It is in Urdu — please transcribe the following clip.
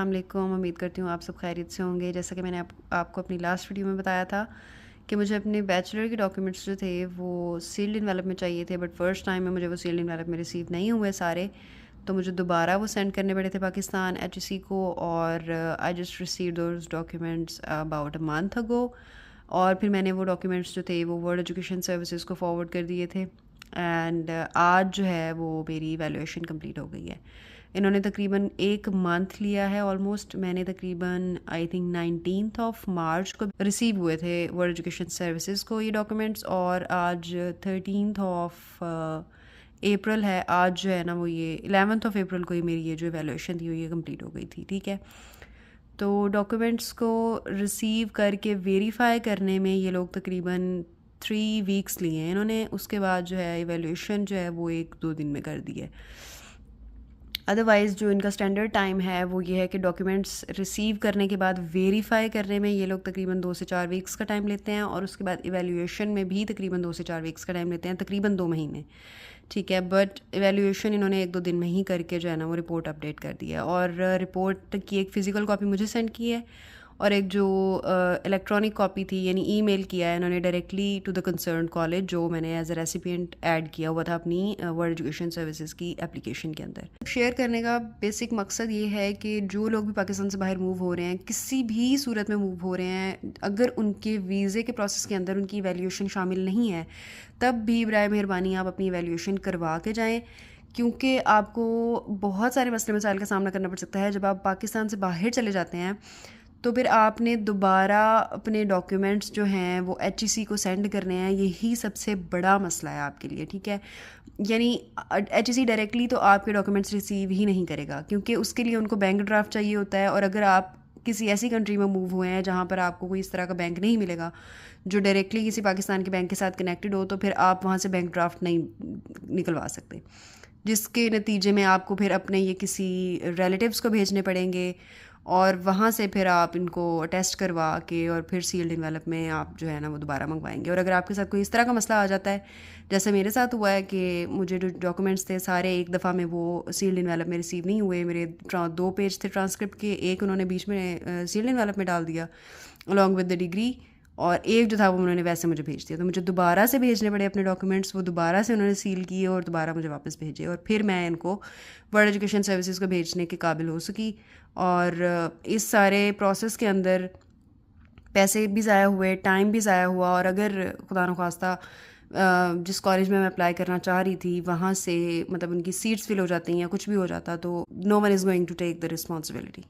السلام علیکم. امید کرتی ہوں آپ سب خیریت سے ہوں گے. جیسا کہ میں نے آپ کو اپنی لاسٹ ویڈیو میں بتایا تھا کہ مجھے اپنے بیچلر کے ڈاکیومنٹس جو تھے وہ سیلڈ انویلپ میں چاہیے تھے، بٹ فرسٹ ٹائم میں مجھے وہ سیلڈ انویلپ میں ریسیو نہیں ہوئے سارے، تو مجھے دوبارہ وہ سینڈ کرنے پڑے تھے پاکستان HEC کو. اور I just receive those documents about a month اگو. اور پھر میں نے وہ ڈاکیومنٹس جو تھے وہ ورلڈ ایجوکیشن سروسز کو فارورڈ کر دیے تھے. اینڈ آج جو ہے وہ میری ایویلویشن کمپلیٹ ہو گئی ہے. انہوں نے تقریباً 1 منتھ لیا ہے آلموسٹ. میں نے تقریباً I think 19th of March کو ریسیو ہوئے تھے ورلڈ ایجوکیشن سروسز کو یہ ڈاکیومنٹس، اور آج 13th آف اپریل ہے. آج جو ہے نا وہ یہ 11th آف اپریل کو ہی میری یہ جو ایویلویشن تھی وہ یہ کمپلیٹ ہو گئی تھی. ٹھیک ہے، تو ڈاکیومنٹس کو ریسیو کر کے ویریفائی کرنے میں یہ لوگ تقریباً 3 ویکس لیے ہیں انہوں نے. اس کے بعد جو ہے ایویلویشن جو ہے وہ 1-2 دن میں کر دی ہے. ادروائز جو ان کا اسٹینڈرڈ ٹائم ہے وہ یہ ہے کہ ڈاکیومنٹس ریسیو کرنے کے بعد ویریفائی کرنے میں یہ لوگ تقریباً 2 سے 4 ویکس کا ٹائم لیتے ہیں، اور اس کے بعد ایویلویشن میں بھی تقریباً 2 سے 4 ویکس کا ٹائم لیتے ہیں، تقریباً 2 مہینے. ٹھیک ہے، بٹ ایویلویشن انہوں نے 1-2 دن میں ہی کر کے جو ہے نا وہ رپورٹ اپڈیٹ کر دی ہے. اور رپورٹ کی ایک فزیکل کاپی مجھے سینڈ کی ہے، اور ایک جو الیکٹرانک کاپی تھی یعنی ای میل کیا ہے انہوں نے directly to the concerned college, جو میں نے ایز اے ریسیپینٹ ایڈ کیا ہوا تھا اپنی ورلڈ ایجوکیشن سروسز کی اپلیکیشن کے اندر. شیئر کرنے کا بیسک مقصد یہ ہے کہ جو لوگ بھی پاکستان سے باہر موو ہو رہے ہیں، کسی بھی صورت میں موو ہو رہے ہیں، اگر ان کے ویزے کے پروسیس کے اندر ان کی ایویلیویشن شامل نہیں ہے، تب بھی برائے مہربانی آپ اپنی ایویلیویشن کروا کے جائیں، کیونکہ آپ کو بہت سارے مسئلے مسائل کا سامنا کرنا پڑ سکتا ہے. جب آپ پاکستان سے باہر چلے جاتے ہیں تو پھر آپ نے دوبارہ اپنے ڈاکیومنٹس جو ہیں وہ HEC کو سینڈ کرنے ہیں. یہی سب سے بڑا مسئلہ ہے آپ کے لیے. ٹھیک ہے، یعنی HEC ڈائریکٹلی تو آپ کے ڈاکیومنٹس ریسیو ہی نہیں کرے گا، کیونکہ اس کے لیے ان کو بینک ڈرافٹ چاہیے ہوتا ہے. اور اگر آپ کسی ایسی کنٹری میں موو ہوئے ہیں جہاں پر آپ کو کوئی اس طرح کا بینک نہیں ملے گا جو ڈائریکٹلی کسی پاکستان کے بینک کے ساتھ کنیکٹڈ ہو، تو پھر آپ وہاں سے بینک ڈرافٹ نہیں نکلوا سکتے، جس کے نتیجے میں آپ کو پھر اپنے یہ کسی ریلیٹیوز کو بھیجنے پڑیں گے، اور وہاں سے پھر آپ ان کو ٹیسٹ کروا کے اور پھر سیلڈ انویلپ میں آپ جو ہے نا وہ دوبارہ منگوائیں گے. اور اگر آپ کے ساتھ کوئی اس طرح کا مسئلہ آ جاتا ہے جیسے میرے ساتھ ہوا ہے کہ مجھے جو ڈاکیومنٹس تھے سارے ایک دفعہ میں وہ سیلڈ انویلپ میں ریسیو نہیں ہوئے. میرے 2 پیج تھے ٹرانسکرپٹ کے، ایک انہوں نے بیچ میں سیلڈ انویلپ میں ڈال دیا along with the ڈگری، اور ایک جو تھا وہ انہوں نے ویسے مجھے بھیج دیا. تو مجھے دوبارہ سے بھیجنے پڑے اپنے ڈاکیومنٹس، وہ دوبارہ سے انہوں نے سیل کیے اور دوبارہ مجھے واپس بھیجے، اور پھر میں ان کو ورلڈ ایجوکیشن سروسز کو بھیجنے کے قابل ہو سکی. اور اس سارے پروسیس کے اندر پیسے بھی ضائع ہوئے، ٹائم بھی ضائع ہوا. اور اگر خدا نخواستہ جس کالج میں اپلائی کرنا چاہ رہی تھی وہاں سے مطلب ان کی سیٹس فل ہو جاتی ہیں یا کچھ بھی ہو جاتا، تو no one is going to take the responsibility.